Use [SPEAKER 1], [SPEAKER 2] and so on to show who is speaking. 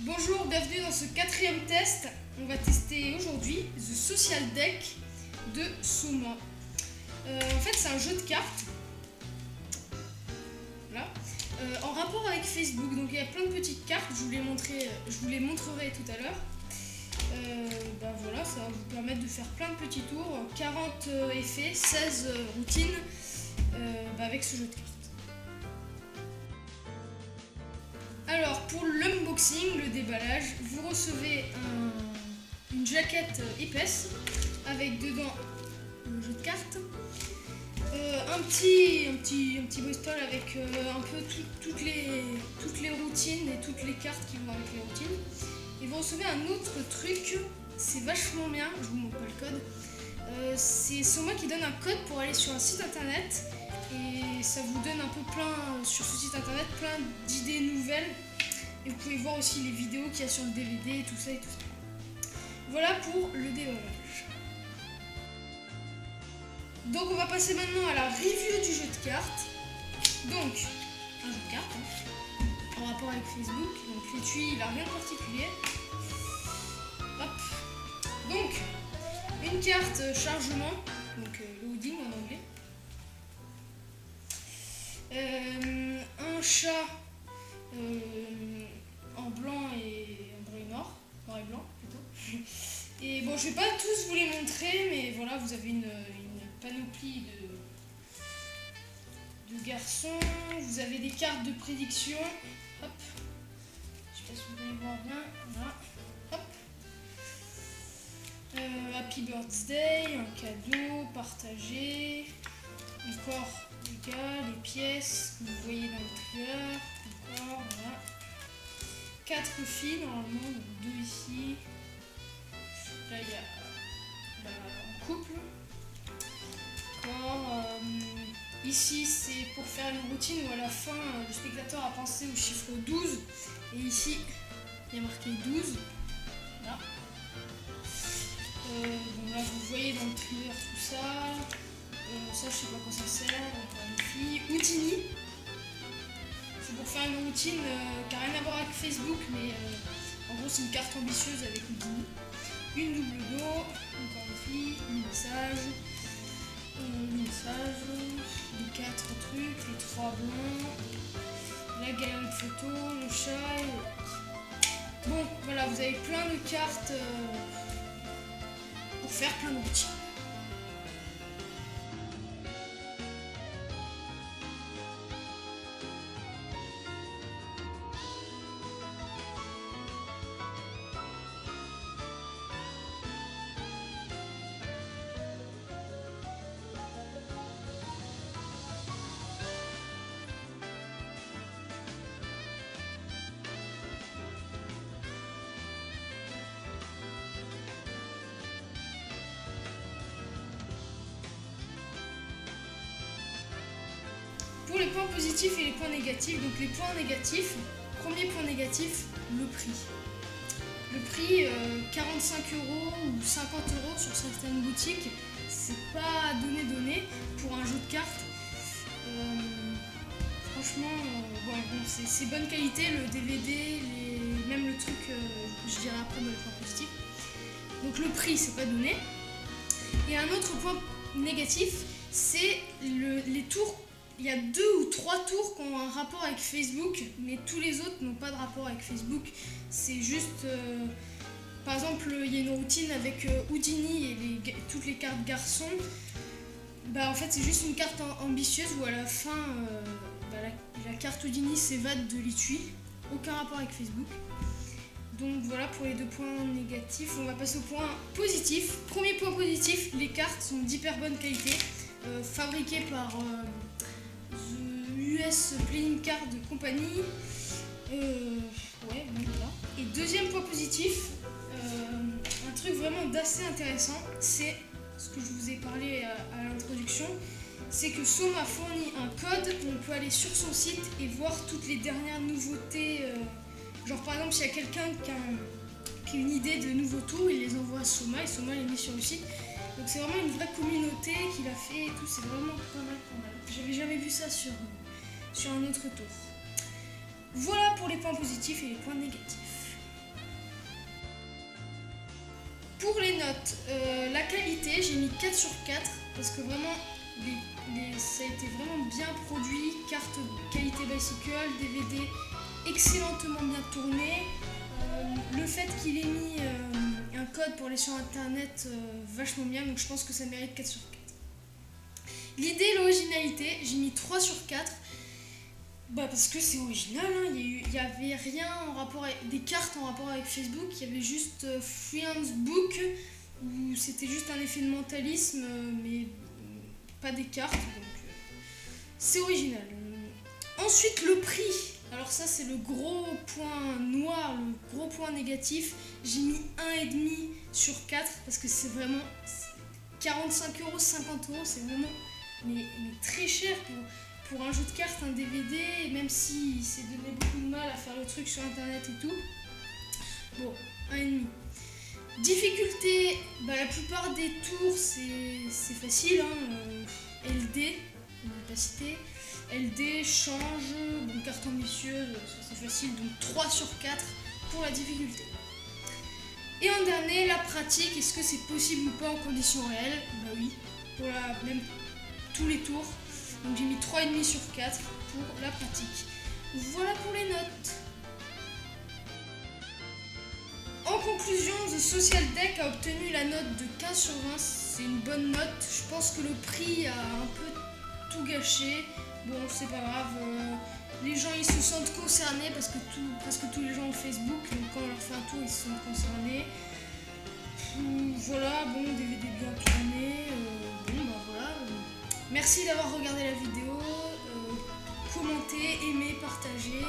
[SPEAKER 1] Bonjour, bienvenue dans ce 4e test. On va tester aujourd'hui The Social Deck de Soma. En fait, c'est un jeu de cartes. Voilà. En rapport avec Facebook. Donc il y a plein de petites cartes. Je vous les montrerai tout à l'heure. Voilà, ça va vous permettre de faire plein de petits tours. 40 effets, 16 routines avec ce jeu de cartes. Alors pour l'unboxing, le déballage, vous recevez une jaquette épaisse avec dedans le jeu de cartes, un petit Bristol avec un peu toutes les routines et toutes les cartes qui vont avec les routines. Et vous recevez un autre truc, c'est vachement bien, je vous montre pas le code. C'est Soma qui donne un code pour aller sur un site internet. Et ça vous donne un peu sur ce site internet plein d'idées nouvelles. Et vous pouvez voir aussi les vidéos qu'il y a sur le DVD et tout ça et tout ça. Voilà pour le déballage. Donc on va passer maintenant à la review du jeu de cartes. Donc, un jeu de cartes en rapport avec Facebook. Donc l'étui, il n'a rien de particulier. Hop. Donc, une carte chargement, donc loading en anglais. Un chat en blanc et noir et blanc plutôt. Et bon, je vais pas tous vous les montrer, mais voilà, vous avez une panoplie de garçons. Vous avez des cartes de prédiction. Hop. Je sais pas si vous pouvez voir bien. Voilà. Hop. Happy Birthday, un cadeau partagé. Encore les gars, les pièces que vous voyez dans le trailer. Encore, voilà. 4 filles normalement, donc 2 ici. Là il y a un couple. Encore. Ici c'est pour faire une routine où à la fin le spectateur a pensé au chiffre 12. Et ici il y a marqué 12. Là. Donc là vous voyez dans le trailer tout ça. Ça je sais pas quoi ça sert, encore une fille. Houdini, c'est pour faire une routine qui n'a rien à voir avec Facebook, mais en gros c'est une carte ambitieuse avec Houdini. Une double dos, encore une fille, un message, les 4 trucs, les 3 blancs, la galerie de photos, le chat et... Bon voilà, vous avez plein de cartes pour faire plein de routines. Pour les points positifs et les points négatifs, donc les points négatifs, premier point négatif, le prix. Le prix, 45 € ou 50 € sur certaines boutiques, c'est pas donné pour un jeu de cartes. Franchement, c'est bonne qualité, le DVD, même le truc, je dirais après dans les points positifs. Donc le prix, c'est pas donné. Et un autre point négatif, c'est les tours. Il y a 2 ou 3 tours qui ont un rapport avec Facebook, mais tous les autres n'ont pas de rapport avec Facebook. C'est juste, par exemple, il y a une routine avec Houdini et toutes les cartes garçons. En fait, c'est juste une carte ambitieuse où à la fin, la carte Houdini s'évade de l'étui. Aucun rapport avec Facebook. Donc voilà pour les 2 points négatifs. On va passer au point positif. Premier point positif, les cartes sont d'hyper bonne qualité, fabriquées par... US Playing Card Company. Voilà. Et deuxième point positif, un truc vraiment d'assez intéressant, c'est ce que je vous ai parlé à l'introduction, c'est que Soma fournit un code où on peut aller sur son site et voir toutes les dernières nouveautés. Genre par exemple, s'il y a quelqu'un qui a une idée de nouveaux tours, il les envoie à Soma et Soma les met sur le site. Donc c'est vraiment une vraie communauté qu'il a fait et tout, c'est vraiment pas mal. J'avais jamais vu ça sur un autre tour. Voilà pour les points positifs et les points négatifs. Pour les notes, la qualité, j'ai mis 4 sur 4 parce que vraiment, ça a été vraiment bien produit. Carte qualité bicycle, DVD excellemment bien tourné. Le fait qu'il ait mis un code pour aller sur internet vachement bien, donc je pense que ça mérite 4 sur 4. L'idée, l'originalité, j'ai mis 3 sur 4. Parce que c'est original, hein. Il n'y avait rien en rapport avec des cartes en rapport avec Facebook, il y avait juste Friendsbook où c'était juste un effet de mentalisme, mais pas des cartes, donc c'est original. Ensuite, le prix. Alors ça, c'est le gros point noir, le gros point négatif. J'ai mis 1,5 sur 4 parce que c'est vraiment 45 €, 50 €, c'est vraiment mais très cher pour un jeu de cartes, un DVD, et même si s'est donné beaucoup de mal à faire le truc sur internet et tout. Bon, 1,5. Difficulté, la plupart des tours c'est facile, hein. LD, on ne va pas citer. LD, change, bon, carte ambitieuse, c'est facile, donc 3 sur 4 pour la difficulté. Et en dernier, la pratique, est-ce que c'est possible ou pas en conditions réelles? Bah oui, pour même tous les tours. Donc j'ai mis 3,5 sur 4 pour la pratique. Voilà pour les notes. En conclusion, The Social Deck a obtenu la note de 15 sur 20. C'est une bonne note. Je pense que le prix a un peu tout gâché. Bon, c'est pas grave. Les gens ils se sentent concernés parce que presque tous les gens ont Facebook. Donc quand on leur fait un tour, ils se sentent concernés. Voilà, bon, DVD bien tourné. Voilà. Merci d'avoir regardé la vidéo. Commentez, aimez, partagez.